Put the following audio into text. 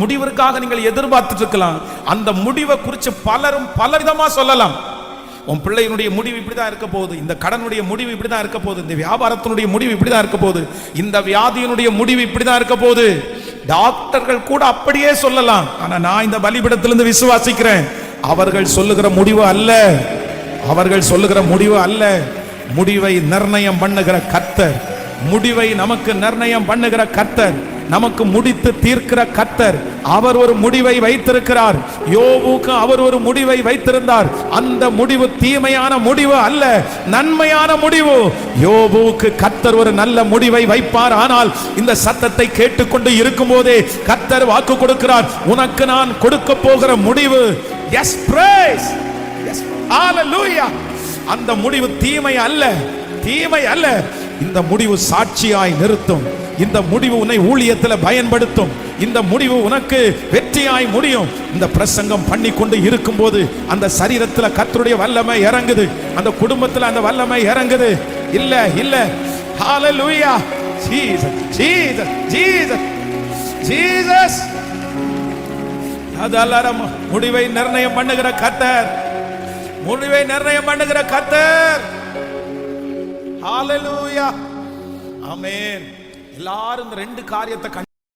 முடிவிற்காக நீங்கள் எதிர்பார்த்துட்டு இருக்கலாம். அந்த முடிவை குறித்து பலரும் பலவிதமா சொல்லலாம். உன் பிள்ளையினுடைய முடிவு இப்படிதான் இருக்க போகுது, இந்த கடனுடைய முடிவு இப்படிதான் இருக்க போகுது, இந்த வியாபாரத்தினுடைய முடிவு இப்படிதான் இருக்க போகுது, இந்த வியாதியினுடைய முடிவு இப்படிதான் இருக்க போகுது. டாக்டர்கள் கூட அப்படியே சொல்லலாம். ஆனா நான் இந்த பலிபீடத்திலிருந்து விசுவாசிக்கிறேன், அவர்கள் சொல்லுகிற முடிவு அல்ல, அவர்கள் சொல்லுகிற முடிவு அல்ல. முடிவை நிர்ணயம் பண்ணுகிற கர்த்தர், முடிவை நமக்கு நிர்ணயம் பண்ணுகிற கர்த்தர், நமக்கு முடித்து தீர்க்கிற கர்த்தர், அவர் ஒரு முடிவை வைத்திருக்கிறார். யோபுக்கு அவர் ஒரு முடிவை வைத்திருந்தார். அந்த முடிவு தீமையான முடிவு அல்ல, நன்மையான முடிவு. யோபுக்கு கர்த்தர் ஒரு நல்ல முடிவை வைப்பார். ஆனால் இந்த சத்தத்தை கேட்டுக்கொண்டு இருக்கும் போதே கர்த்தர் வாக்கு கொடுக்கிறார், உனக்கு நான் கொடுக்க போகிற முடிவு, எஸ் பிரைஸ், எஸ் ஹalleluya. அந்த முடிவு தீமை அல்ல, தீமை அல்ல. இந்த முடிவு சாட்சியாய் நிறுத்தும். இந்த முடிவு உன்னை ஊழியத்தில் பயன்படுத்தும். இந்த முடிவு உனக்கு வெற்றியாய் முடியும். இந்த பிரசங்கம் பண்ணி கொண்டு இருக்கும் போது அந்த சரீரத்தில் கர்த்தருடைய வல்லமை இறங்குது, அந்த குடும்பத்தில் அந்த வல்லமை இறங்குது. இல்ல இல்ல, ஹalleluya, ஜீசஸ் ஜீசஸ் ஜீசஸ் ஜீசஸ். அதெல்லாம் முடிவை நிர்ணயம் பண்ணுகிற கர்த்தர், முடிவை நிர்ணயம் பண்ணுகிற கர்த்தர். ஹalleluya, ஆமென். எல்லாரும் இந்த ரெண்டு காரியத்தை